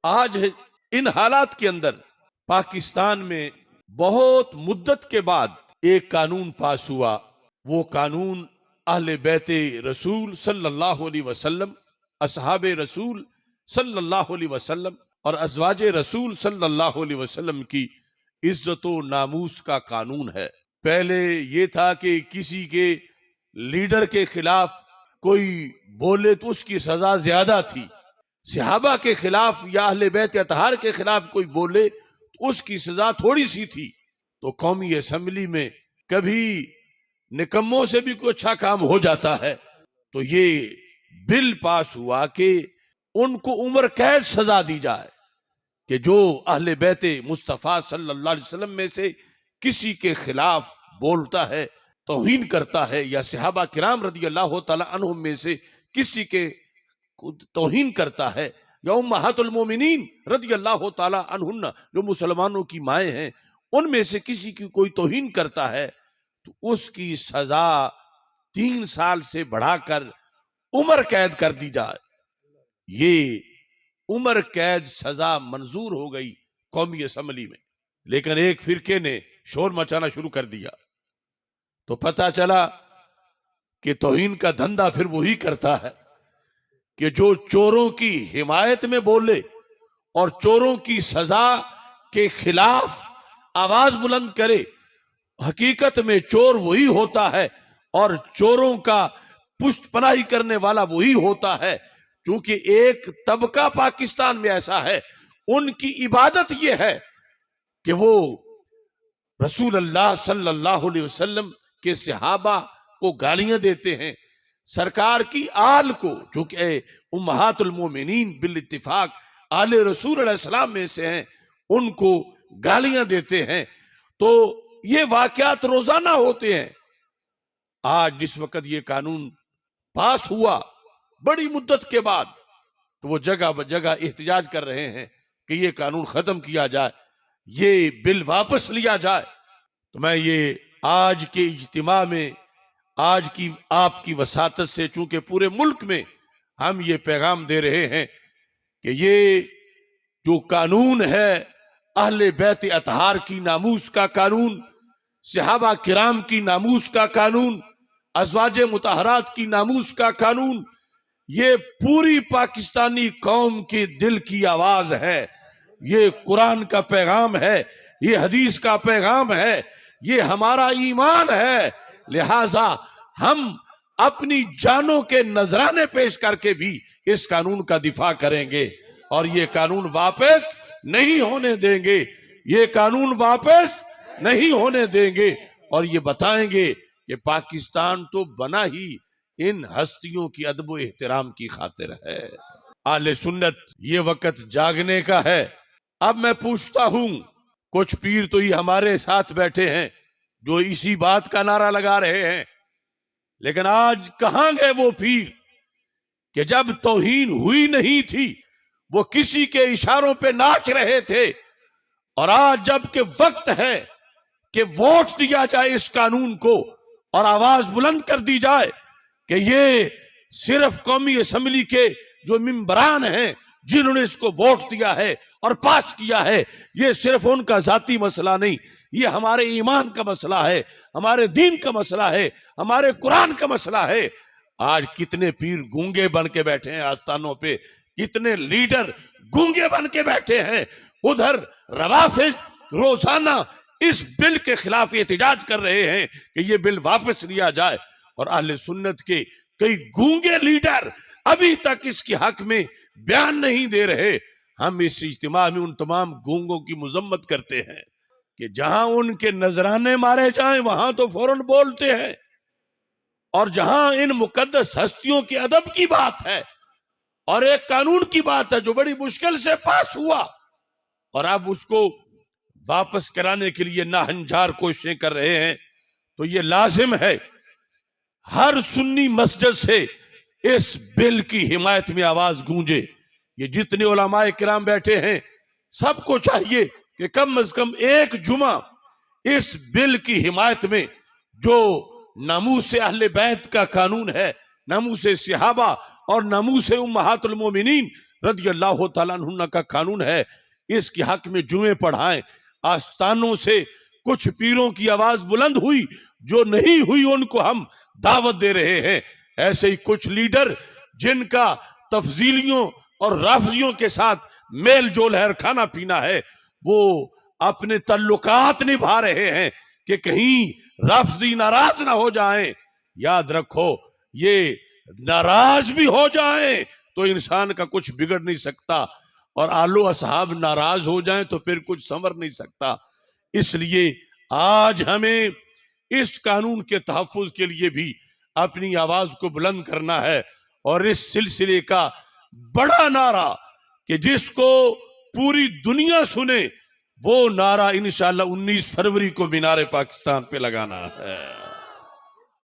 आज इन हालात के अंदर पाकिस्तान में बहुत मुद्दत के बाद एक कानून पास हुआ। वो कानून अहले बैते रसूल सल्लल्लाहु अलैहि वसल्लम, असहाबे रसूल सल्लल्लाहु अलैहि वसल्लम और अज़वाजे रसूल सल्लल्लाहु अलैहि वसल्लम की इज्जत व नामूस का कानून है। पहले ये था कि किसी के लीडर के खिलाफ कोई बोले तो उसकी सजा ज्यादा थी, सहाबा के खिलाफ या अहले बैत अतहार के खिलाफ कोई बोले तो उसकी सजा थोड़ी सी थी। तो कौमी असेंबली में कभी निकम्मों से भी कोई अच्छा काम हो जाता है, तो ये बिल पास हुआ कि उनको उम्र कैद सजा दी जाए कि जो अहले बैते मुस्तफ़ा सल्लल्लाहु अलैहि वसल्लम में से किसी के खिलाफ बोलता है, तौहीन करता है, या सहाबा किराम रज़ी अल्लाह तआला अन्हुम में से किसी के तौहीन करता है, या उम्महातुल मोमिनीन रज़ी अल्लाह तआला अन्हुन्ना जो मुसलमानों की माएँ हैं उनमें से किसी की कोई तौहीन करता है, तो उसकी सजा 3 साल से बढ़ाकर उम्र कैद कर दी जाए। ये उम्र कैद सजा मंजूर हो गई कौमी असेंबली में, लेकिन एक फिरके ने शोर मचाना शुरू कर दिया। तो पता चला कि तौहीन का धंधा फिर वही करता है कि जो चोरों की हिमायत में बोले और चोरों की सजा के खिलाफ आवाज बुलंद करे। हकीकत में चोर वही होता है और चोरों का पुष्टपनाही करने वाला वही होता है, क्योंकि एक तबका पाकिस्तान में ऐसा है, उनकी इबादत यह है कि वो रसूल अल्लाह सल्लल्लाहु अलैहि वसल्लम के सहाबा को गालियां देते हैं, सरकार की आल को, चूंकि उम्महातुल मोमिनीन बिल इत्तिफाक आले रसूल अलैहि सलाम में से हैं, उनको गालियां देते हैं। तो ये वाकयात रोजाना होते हैं। आज जिस वक्त ये कानून पास हुआ बड़ी मुद्दत के बाद, तो वो जगह जगह एहतजाज कर रहे हैं कि ये कानून खत्म किया जाए, ये बिल वापस लिया जाए। तो मैं ये आज के इज्तिमा में आज की आपकी वसातत से, चूंकि पूरे मुल्क में हम ये पैगाम दे रहे हैं कि ये जो कानून है अहले बैत अतहार की नामूस का कानून, सहाबा किराम की नामूस का कानून, अज़वाजे मुतहरात की नामूस का कानून, ये पूरी पाकिस्तानी कौम के दिल की आवाज है। ये कुरान का पैगाम है, ये हदीस का पैगाम है, ये हमारा ईमान है। लिहाजा हम अपनी जानों के नजराने पेश करके भी इस कानून का दिफा करेंगे और ये कानून वापस नहीं होने देंगे, ये कानून वापस नहीं होने देंगे। और ये बताएंगे कि पाकिस्तान तो बना ही इन हस्तियों की अदब व एहतराम की खातिर है। आले सुन्नत ये वक्त जागने का है। अब मैं पूछता हूं, कुछ पीर तो ये हमारे साथ बैठे हैं जो इसी बात का नारा लगा रहे हैं, लेकिन आज कहां गए वो पीर कि जब तौहीन हुई नहीं थी वो किसी के इशारों पे नाच रहे थे, और आज जबकि वक्त है कि वोट दिया जाए इस कानून को और आवाज बुलंद कर दी जाए कि ये सिर्फ कौमी असेंबली के जो मिंबरान हैं जिन्होंने इसको वोट दिया है और पास किया है, ये सिर्फ उनका जाती मसला नहीं, ये हमारे ईमान का मसला है, हमारे दीन का मसला है, हमारे कुरान का मसला है। आज कितने पीर गूंगे बन के बैठे हैं आस्थानों पे, कितने लीडर गूंगे बन के बैठे हैं। उधर रवाफिज रोजाना इस बिल के खिलाफ एहतजाज कर रहे हैं कि ये बिल वापस लिया जाए, और अहले सुन्नत के कई गूंगे लीडर अभी तक इसके हक में बयान नहीं दे रहे। हम इस इज्तिमा में उन तमाम गूंगों की मुजम्मत करते हैं कि जहां उनके नजराने मारे जाएं वहां तो फौरन बोलते हैं, और जहां इन मुकद्दस हस्तियों के अदब की बात है और एक कानून की बात है जो बड़ी मुश्किल से पास हुआ, और अब उसको वापस कराने के लिए नाहंजार कोशिशें कर रहे हैं, तो ये लाजिम है हर सुन्नी मस्जिद से इस बिल की हिमायत में आवाज गूंजे। ये जितने उलमाए किराम बैठे हैं सबको चाहिए कि कम से कम एक जुमा इस बिल की हिमायत में, जो नामूस अहले बैत का कानून है, नामूस सहाबा और नामूस उम्महातुल मोमिनीन रदियल्लाहु ताला अन्हुन्ना का कानून है, इसके हक में जुमे पढ़ाएं। आस्थानों से कुछ पीरों की आवाज बुलंद हुई, जो नहीं हुई उनको हम दावत दे रहे हैं। ऐसे ही कुछ लीडर जिनका तफजीलियों और राफजियों के साथ मेल जोल है, खाना पीना है, वो अपने तल्लुकात निभा रहे हैं कि कहीं राफजी नाराज ना हो जाएं। याद रखो, ये नाराज भी हो जाएं तो इंसान का कुछ बिगड़ नहीं सकता, और आलो असहाब नाराज हो जाएं तो फिर कुछ संवर नहीं सकता। इसलिए आज हमें इस कानून के तहफ्फुज के लिए भी अपनी आवाज को बुलंद करना है, और इस सिलसिले का बड़ा नारा कि जिसको पूरी दुनिया सुने, वो नारा इंशाअल्लाह 19 फरवरी को मीनार पाकिस्तान पे लगाना है।